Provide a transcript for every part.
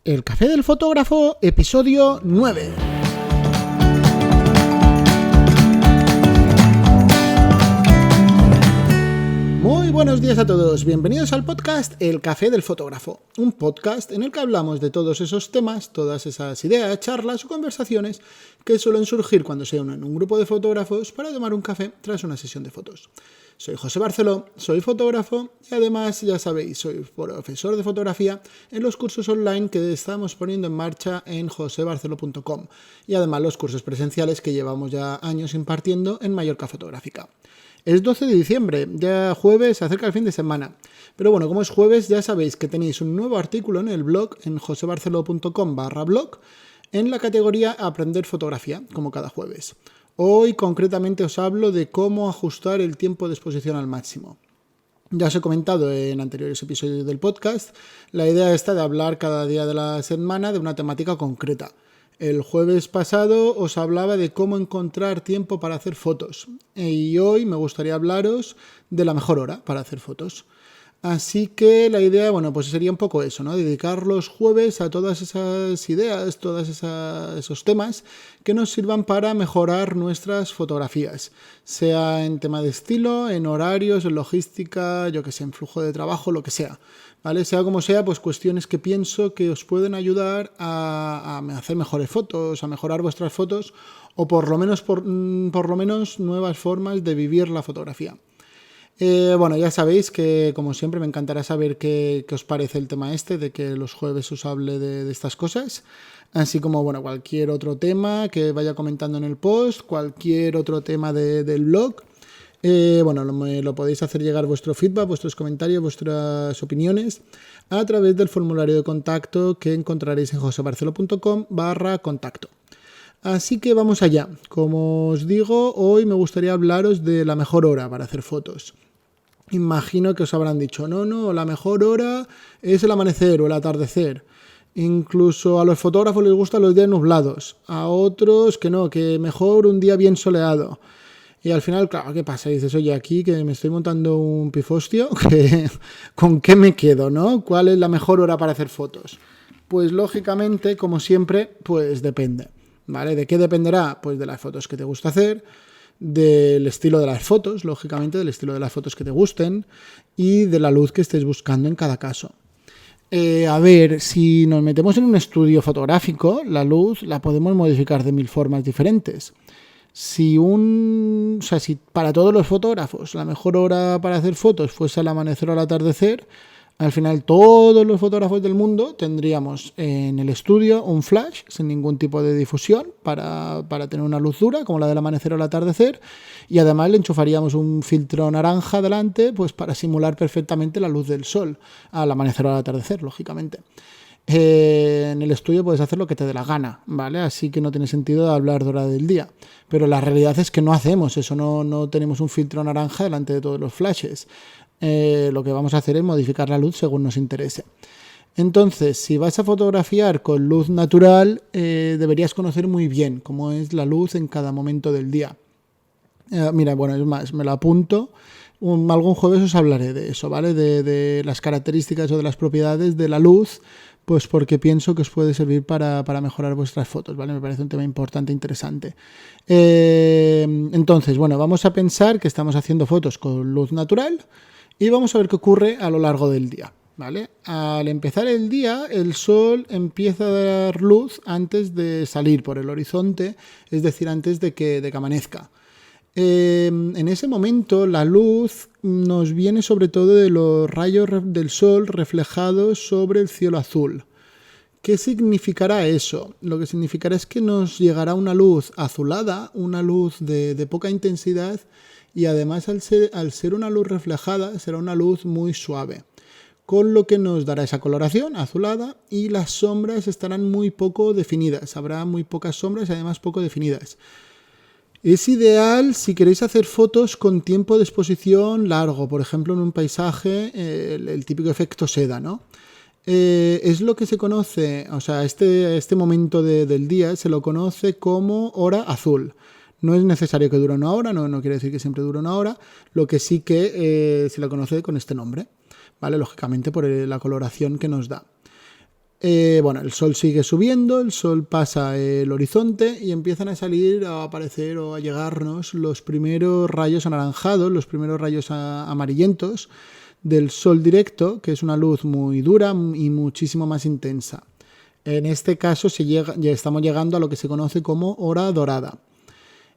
El Café del Fotógrafo, episodio 9. Muy buenos días a todos, bienvenidos al podcast El Café del Fotógrafo, un podcast en el que hablamos de todos esos temas, todas esas ideas, charlas o conversaciones que suelen surgir cuando se unen un grupo de fotógrafos para tomar un café tras una sesión de fotos. Soy José Barceló, soy fotógrafo y además, ya sabéis, soy profesor de fotografía en los cursos online que estamos poniendo en marcha en josebarceló.com y además los cursos presenciales que llevamos ya años impartiendo en Mallorca Fotográfica. Es 12 de diciembre, ya jueves, se acerca el fin de semana. Pero bueno, como es jueves, ya sabéis que tenéis un nuevo artículo en el blog, en josebarceló.com/blog, en la categoría Aprender Fotografía, como cada jueves. Hoy concretamente os hablo de cómo ajustar el tiempo de exposición al máximo. Ya os he comentado en anteriores episodios del podcast, la idea está de hablar cada día de la semana de una temática concreta. El jueves pasado os hablaba de cómo encontrar tiempo para hacer fotos y hoy me gustaría hablaros de la mejor hora para hacer fotos. Así que la idea, pues sería un poco eso, ¿no? Dedicar los jueves a todas esas ideas, esos temas que nos sirvan para mejorar nuestras fotografías, sea en tema de estilo, en horarios, en logística, en flujo de trabajo, lo que sea, ¿vale? Sea como sea, pues cuestiones que pienso que os pueden ayudar a hacer mejores fotos, a mejorar vuestras fotos o por lo menos nuevas formas de vivir la fotografía. Ya sabéis que, como siempre, me encantará saber qué os parece el tema de que los jueves os hable de estas cosas, así como, cualquier otro tema que vaya comentando en el post, cualquier otro tema del blog. Me lo podéis hacer llegar vuestro feedback, vuestros comentarios, vuestras opiniones a través del formulario de contacto que encontraréis en josebarceló.com/contacto. Así que vamos allá. Como os digo, hoy me gustaría hablaros de la mejor hora para hacer fotos. Imagino que os habrán dicho, no, la mejor hora es el amanecer o el atardecer. Incluso a los fotógrafos les gustan los días nublados, a otros que no, que mejor un día bien soleado. Y al final, claro, ¿qué pasa? Dices, oye, aquí que me estoy montando un pifostio, ¿con qué me quedo, no? ¿Cuál es la mejor hora para hacer fotos? Pues lógicamente, como siempre, pues depende, ¿vale? ¿De qué dependerá? Pues de las fotos que te gusta hacer, del estilo de las fotos, lógicamente, del estilo de las fotos que te gusten y de la luz que estés buscando en cada caso. Si nos metemos en un estudio fotográfico, la luz la podemos modificar de 1000 formas diferentes. Si para todos los fotógrafos la mejor hora para hacer fotos fuese al amanecer o al atardecer, al final todos los fotógrafos del mundo tendríamos en el estudio un flash sin ningún tipo de difusión para tener una luz dura como la del amanecer o el atardecer, y además le enchufaríamos un filtro naranja delante pues para simular perfectamente la luz del sol al amanecer o al atardecer, lógicamente. En el estudio puedes hacer lo que te dé la gana, ¿vale? Así que no tiene sentido hablar de hora del día. Pero la realidad es que no hacemos eso, no tenemos un filtro naranja delante de todos los flashes. Lo que vamos a hacer es modificar la luz según nos interese. Entonces, si vas a fotografiar con luz natural, deberías conocer muy bien cómo es la luz en cada momento del día. Es más, me lo apunto. Algún jueves os hablaré de eso, ¿vale? De las características o de las propiedades de la luz, pues porque pienso que os puede servir para mejorar vuestras fotos, ¿vale? Me parece un tema importante e interesante. Entonces, vamos a pensar que estamos haciendo fotos con luz natural y vamos a ver qué ocurre a lo largo del día, ¿vale? Al empezar el día, el sol empieza a dar luz antes de salir por el horizonte, es decir, antes de que amanezca. En ese momento la luz nos viene sobre todo de los rayos del sol reflejados sobre el cielo azul. ¿Qué significará eso? Lo que significará es que nos llegará una luz azulada, una luz de poca intensidad, y además al ser una luz reflejada será una luz muy suave, con lo que nos dará esa coloración azulada y las sombras estarán muy poco definidas, habrá muy pocas sombras y además poco definidas. Es ideal si queréis hacer fotos con tiempo de exposición largo, por ejemplo en un paisaje, el típico efecto seda, ¿no? Es lo que se conoce, este momento del día se lo conoce como hora azul. No es necesario que dure una hora, no quiere decir que siempre dure una hora, lo que sí que se lo conoce con este nombre, ¿vale? Lógicamente por la coloración que nos da. Bueno, el sol sigue subiendo, el sol pasa el horizonte y empiezan a salir, a aparecer o a llegarnos los primeros rayos anaranjados, los primeros rayos amarillentos del sol directo, que es una luz muy dura y muchísimo más intensa. En este caso ya estamos llegando a lo que se conoce como hora dorada.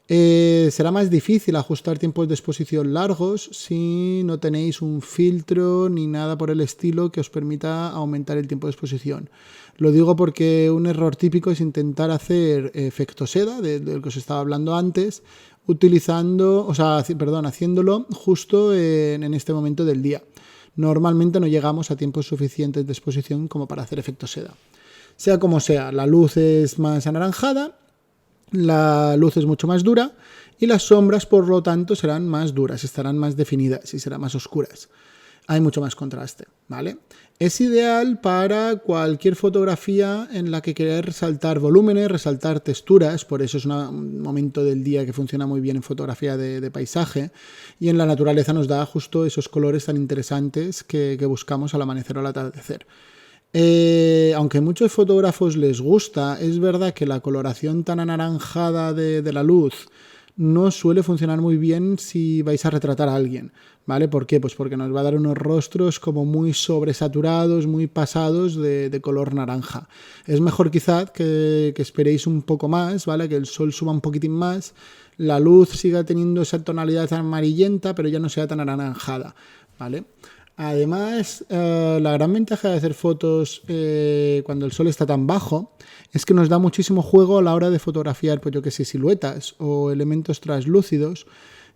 Será más difícil ajustar tiempos de exposición largos si no tenéis un filtro ni nada por el estilo que os permita aumentar el tiempo de exposición. Lo digo porque un error típico es intentar hacer efecto seda, del que os estaba hablando antes, haciéndolo justo en este momento del día. Normalmente no llegamos a tiempos suficientes de exposición como para hacer efecto seda. Sea como sea, la luz es más anaranjada, la luz es mucho más dura y las sombras, por lo tanto, serán más duras, estarán más definidas y serán más oscuras. Hay mucho más contraste, ¿vale? Es ideal para cualquier fotografía en la que queráis resaltar volúmenes, resaltar texturas, por eso es un momento del día que funciona muy bien en fotografía de paisaje, y en la naturaleza nos da justo esos colores tan interesantes que buscamos al amanecer o al atardecer. Aunque a muchos fotógrafos les gusta, es verdad que la coloración tan anaranjada de la luz no suele funcionar muy bien si vais a retratar a alguien, ¿vale? ¿Por qué? Pues porque nos va a dar unos rostros como muy sobresaturados, muy pasados de color naranja. Es mejor quizás que esperéis un poco más, ¿vale? Que el sol suba un poquitín más, la luz siga teniendo esa tonalidad amarillenta, pero ya no sea tan anaranjada, ¿vale? Además, la gran ventaja de hacer fotos cuando el sol está tan bajo es que nos da muchísimo juego a la hora de fotografiar, pues yo que sé, siluetas o elementos translúcidos.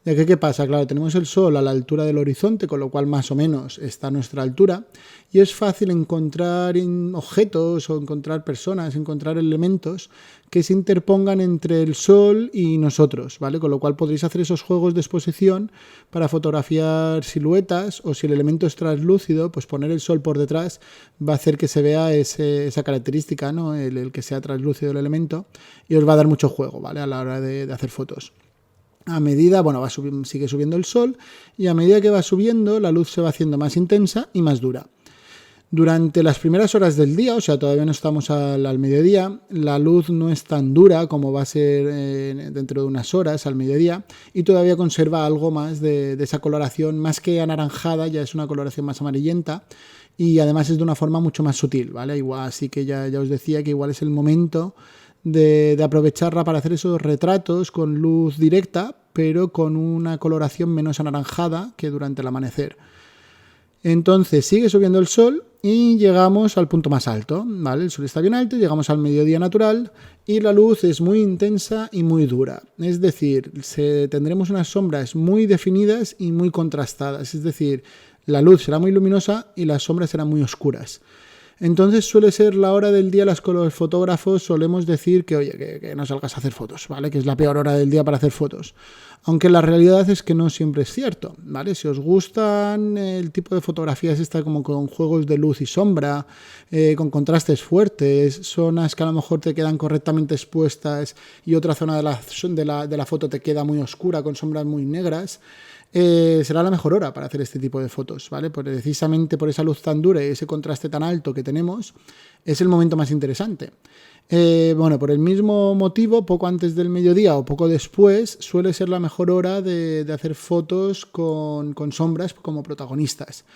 Ya que, ¿qué pasa? Claro, tenemos el sol a la altura del horizonte, con lo cual más o menos está a nuestra altura, y es fácil encontrar objetos o encontrar personas, encontrar elementos que se interpongan entre el sol y nosotros, ¿vale? Con lo cual podréis hacer esos juegos de exposición para fotografiar siluetas, o si el elemento es translúcido, pues poner el sol por detrás va a hacer que se vea esa característica, ¿no? El que sea translúcido el elemento, y os va a dar mucho juego, ¿vale? A la hora de hacer fotos. A medida, sigue subiendo el sol, y a medida que va subiendo, la luz se va haciendo más intensa y más dura. Durante las primeras horas del día, o sea, todavía no estamos al mediodía, la luz no es tan dura como va a ser dentro de unas horas al mediodía, y todavía conserva algo más de esa coloración, más que anaranjada, ya es una coloración más amarillenta, y además es de una forma mucho más sutil, ¿vale? Igual, así que ya os decía que igual es el momento de aprovecharla para hacer esos retratos con luz directa, pero con una coloración menos anaranjada que durante el amanecer. Entonces sigue subiendo el sol y llegamos al punto más alto, ¿vale? El sol está bien alto, llegamos al mediodía natural y la luz es muy intensa y muy dura. Es decir, tendremos unas sombras muy definidas y muy contrastadas. Es decir, la luz será muy luminosa y las sombras serán muy oscuras. Entonces suele ser la hora del día a las que los fotógrafos solemos decir que, oye, que no salgas a hacer fotos, ¿vale? Que es la peor hora del día para hacer fotos. Aunque la realidad es que no siempre es cierto, ¿vale? Si os gustan el tipo de fotografías esta como con juegos de luz y sombra, con contrastes fuertes, zonas que a lo mejor te quedan correctamente expuestas y otra zona de la foto te queda muy oscura con sombras muy negras, será la mejor hora para hacer este tipo de fotos, ¿vale? Precisamente por esa luz tan dura y ese contraste tan alto que tenemos, es el momento más interesante. Por el mismo motivo, poco antes del mediodía o poco después, suele ser la mejor hora de hacer fotos con sombras como protagonistas.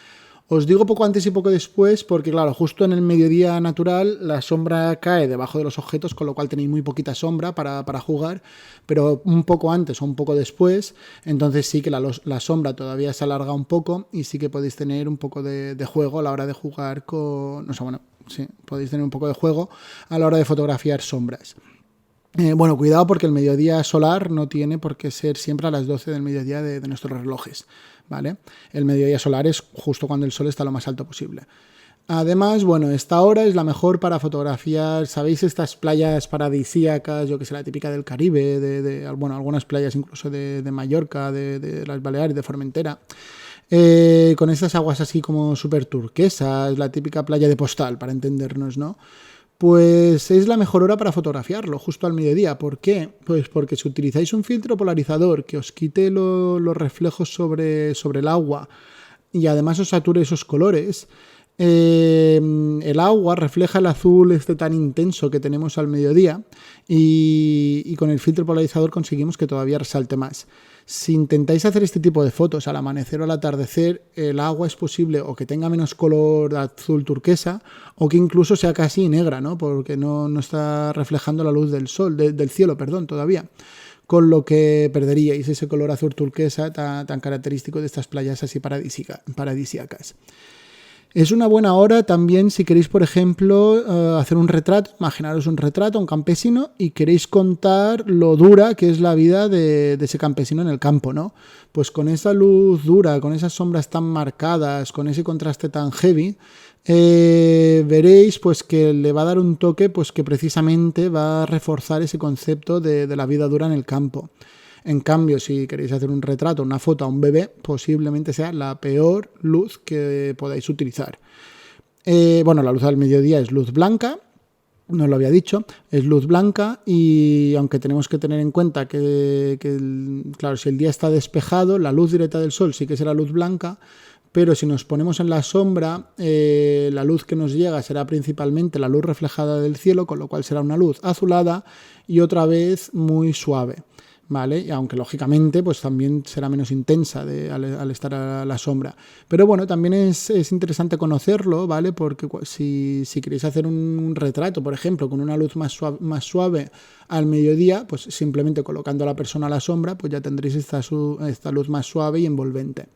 Os digo poco antes y poco después porque, claro, justo en el mediodía natural la sombra cae debajo de los objetos, con lo cual tenéis muy poquita sombra para jugar, pero un poco antes o un poco después, entonces sí que la sombra todavía se alarga un poco y sí que podéis tener un poco de juego a la hora de jugar podéis tener un poco de juego a la hora de fotografiar sombras. Cuidado porque el mediodía solar no tiene por qué ser siempre a las 12 del mediodía de nuestros relojes, ¿vale? El mediodía solar es justo cuando el sol está lo más alto posible. Además, esta hora es la mejor para fotografiar, ¿sabéis? Estas playas paradisíacas, yo que sé, la típica del Caribe, algunas playas incluso de Mallorca, de las Baleares, de Formentera. Con estas aguas así como súper turquesas, la típica playa de postal, para entendernos, ¿no? Pues es la mejor hora para fotografiarlo, justo al mediodía. ¿Por qué? Pues porque si utilizáis un filtro polarizador que os quite los reflejos sobre el agua y además os sature esos colores, el agua refleja el azul tan intenso que tenemos al mediodía y con el filtro polarizador conseguimos que todavía resalte más. Si intentáis hacer este tipo de fotos al amanecer o al atardecer, el agua es posible o que tenga menos color azul turquesa o que incluso sea casi negra, ¿no? Porque no está reflejando la luz del sol, del cielo, perdón, todavía. Con lo que perderíais ese color azul turquesa tan característico de estas playas así paradisíacas. Es una buena hora también si queréis, por ejemplo, hacer un retrato, imaginaros un retrato, un campesino, y queréis contar lo dura que es la vida de ese campesino en el campo, ¿no? Pues con esa luz dura, con esas sombras tan marcadas, con ese contraste tan heavy, veréis pues que le va a dar un toque pues que precisamente va a reforzar ese concepto de la vida dura en el campo. En cambio, si queréis hacer un retrato, una foto a un bebé, posiblemente sea la peor luz que podáis utilizar. La luz al mediodía es luz blanca, no lo había dicho, es luz blanca y aunque tenemos que tener en cuenta que claro, si el día está despejado, la luz directa del sol sí que será luz blanca, pero si nos ponemos en la sombra, la luz que nos llega será principalmente la luz reflejada del cielo, con lo cual será una luz azulada y otra vez muy suave. ¿Vale? Y aunque lógicamente pues también será menos intensa al estar a la sombra. Pero bueno, también es interesante conocerlo, ¿vale? Porque si queréis hacer un retrato, por ejemplo, con una luz más suave al mediodía, pues simplemente colocando a la persona a la sombra, pues ya tendréis esta luz más suave y envolvente.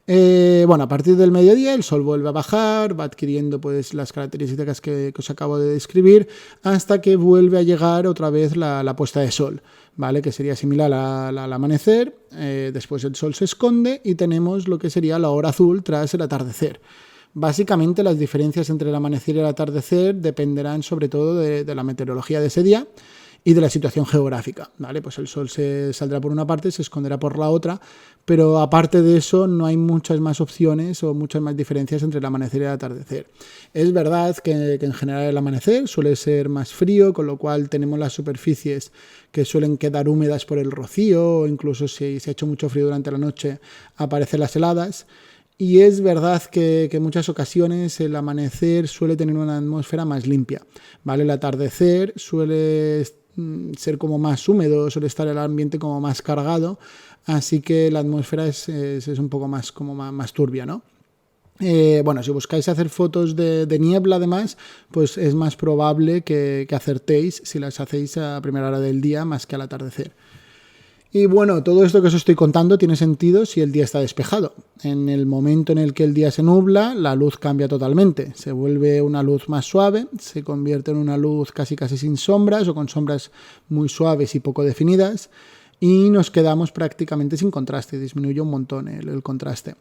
A partir del mediodía el sol vuelve a bajar, va adquiriendo pues las características que os acabo de describir, hasta que vuelve a llegar otra vez la puesta de sol, ¿vale? Que sería similar al amanecer. Después el sol se esconde y tenemos lo que sería la hora azul tras el atardecer. Básicamente las diferencias entre el amanecer y el atardecer dependerán sobre todo de la meteorología de ese día y de la situación geográfica, ¿vale? Pues el sol se saldrá por una parte, se esconderá por la otra, pero aparte de eso no hay muchas más opciones o muchas más diferencias entre el amanecer y el atardecer. Es verdad que en general el amanecer suele ser más frío, con lo cual tenemos las superficies que suelen quedar húmedas por el rocío, o incluso si se ha hecho mucho frío durante la noche aparecen las heladas. Y es verdad que en muchas ocasiones el amanecer suele tener una atmósfera más limpia, ¿vale? El atardecer suele ser como más húmedo, suele estar el ambiente como más cargado, así que la atmósfera es un poco más, como más turbia, ¿no? Si buscáis hacer fotos de niebla además, pues es más probable que acertéis si las hacéis a primera hora del día más que al atardecer. Y bueno, todo esto que os estoy contando tiene sentido si el día está despejado. En el momento en el que el día se nubla, la luz cambia totalmente. Se vuelve una luz más suave, se convierte en una luz casi sin sombras o con sombras muy suaves y poco definidas y nos quedamos prácticamente sin contraste, disminuye un montón el contraste.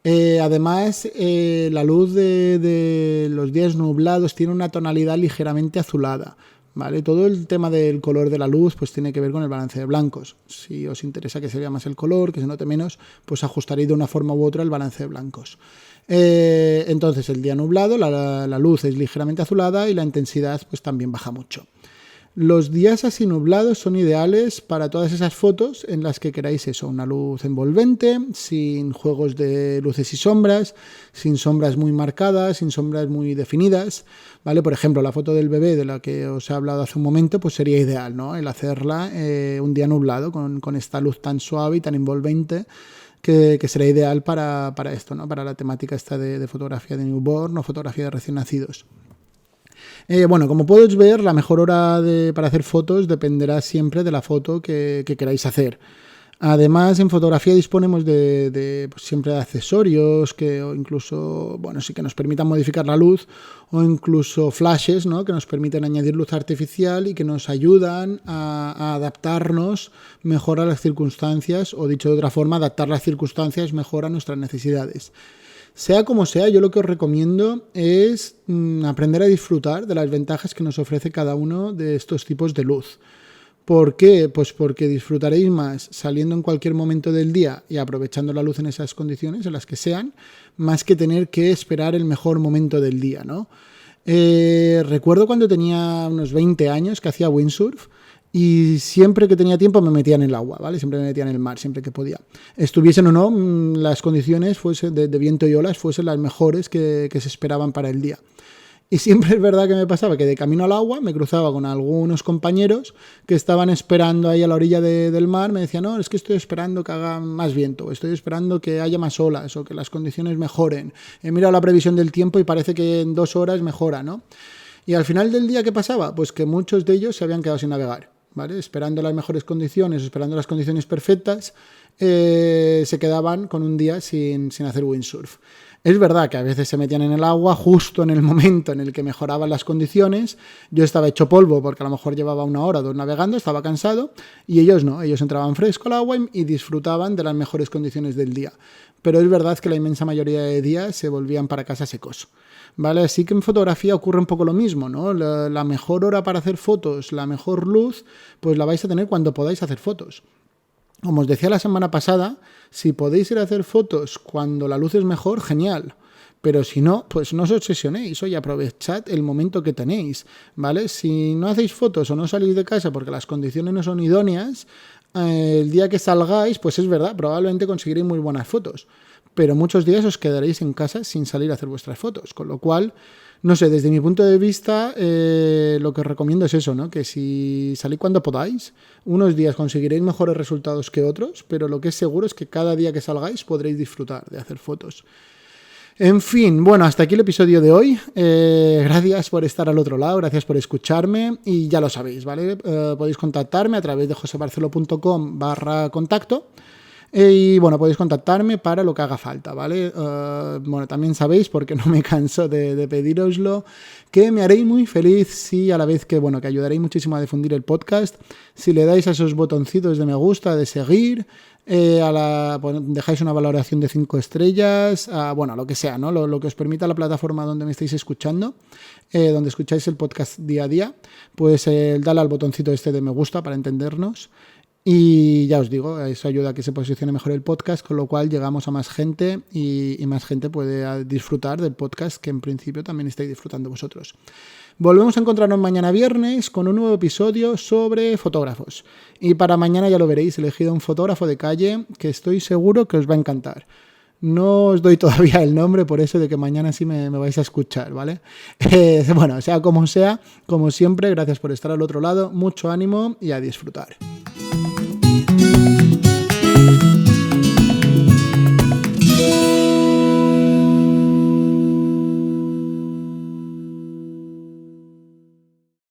Además, la luz de los días nublados tiene una tonalidad ligeramente azulada. ¿Vale? Todo el tema del color de la luz pues tiene que ver con el balance de blancos. Si os interesa que se vea más el color, que se note menos, pues ajustaréis de una forma u otra el balance de blancos. Entonces el día nublado, la luz es ligeramente azulada y la intensidad pues también baja mucho. Los días así nublados son ideales para todas esas fotos en las que queráis eso, una luz envolvente, sin juegos de luces y sombras, sin sombras muy marcadas, sin sombras muy definidas, ¿vale? Por ejemplo, la foto del bebé de la que os he hablado hace un momento, pues sería ideal, ¿no? El hacerla un día nublado con esta luz tan suave y tan envolvente que será ideal para esto, ¿no? Para la temática esta de fotografía de newborn o fotografía de recién nacidos. Como podéis ver, la mejor hora para hacer fotos dependerá siempre de la foto que queráis hacer. Además, en fotografía disponemos pues siempre de accesorios que sí que nos permitan modificar la luz o incluso flashes, ¿no? Que nos permiten añadir luz artificial y que nos ayudan a adaptarnos mejor a las circunstancias o, dicho de otra forma, adaptar las circunstancias mejor a nuestras necesidades. Sea como sea, yo lo que os recomiendo es aprender a disfrutar de las ventajas que nos ofrece cada uno de estos tipos de luz. ¿Por qué? Pues porque disfrutaréis más saliendo en cualquier momento del día y aprovechando la luz en esas condiciones, en las que sean, más que tener que esperar el mejor momento del día, ¿no? Recuerdo cuando tenía unos 20 años que hacía windsurf y siempre que tenía tiempo me metía en el agua, ¿vale? Siempre me metía en el mar, siempre que podía. Estuviesen o no, las condiciones de viento y olas fuesen las mejores que se esperaban para el día. Y siempre es verdad que me pasaba que de camino al agua me cruzaba con algunos compañeros que estaban esperando ahí a la orilla del mar. Me decían, no, es que estoy esperando que haga más viento, estoy esperando que haya más olas o que las condiciones mejoren. He mirado la previsión del tiempo y parece que en 2 horas mejora, ¿no? Y al final del día, ¿qué pasaba? Pues que muchos de ellos se habían quedado sin navegar, ¿vale? Esperando las mejores condiciones, esperando las condiciones perfectas, se quedaban con un día sin hacer windsurf. Es verdad que a veces se metían en el agua justo en el momento en el que mejoraban las condiciones. Yo estaba hecho polvo porque a lo mejor llevaba 1 hora o 2 navegando, estaba cansado, y ellos no, ellos entraban fresco al agua y disfrutaban de las mejores condiciones del día. Pero es verdad que la inmensa mayoría de días se volvían para casa secos, ¿vale? Así que en fotografía ocurre un poco lo mismo, ¿no? La mejor hora para hacer fotos, la mejor luz, pues la vais a tener cuando podáis hacer fotos. Como os decía la semana pasada, si podéis ir a hacer fotos cuando la luz es mejor, genial. Pero si no, pues no os obsesionéis, oye, aprovechad el momento que tenéis, ¿vale? Si no hacéis fotos o no salís de casa porque las condiciones no son idóneas, el día que salgáis, pues es verdad, probablemente conseguiréis muy buenas fotos. Pero muchos días os quedaréis en casa sin salir a hacer vuestras fotos, con lo cual, no sé, desde mi punto de vista, lo que os recomiendo es eso, ¿no? Que si salís cuando podáis, unos días conseguiréis mejores resultados que otros, pero lo que es seguro es que cada día que salgáis podréis disfrutar de hacer fotos. En fin, bueno, hasta aquí el episodio de hoy. Gracias por estar al otro lado, gracias por escucharme y ya lo sabéis, ¿vale? Podéis contactarme a través de josebarcelo.com/contacto. Y bueno, podéis contactarme para lo que haga falta, ¿vale? Bueno, también sabéis, porque no me canso de pediroslo, que me haréis muy feliz si a la vez que, bueno, que ayudaréis muchísimo a difundir el podcast, si le dais a esos botoncitos de me gusta, de seguir, dejáis una valoración de 5 estrellas, bueno, lo que sea, ¿no? Lo que os permita la plataforma donde me estáis escuchando, donde escucháis el podcast día a día, pues dale al botoncito este de me gusta para entendernos. Y ya os digo, eso ayuda a que se posicione mejor el podcast, con lo cual llegamos a más gente y más gente puede disfrutar del podcast que en principio también estáis disfrutando vosotros. Volvemos a encontrarnos mañana viernes con un nuevo episodio sobre fotógrafos. Y para mañana ya lo veréis, he elegido un fotógrafo de calle que estoy seguro que os va a encantar. No os doy todavía el nombre por eso de que mañana sí me vais a escuchar, ¿vale? Bueno, sea, como siempre, gracias por estar al otro lado, mucho ánimo y a disfrutar.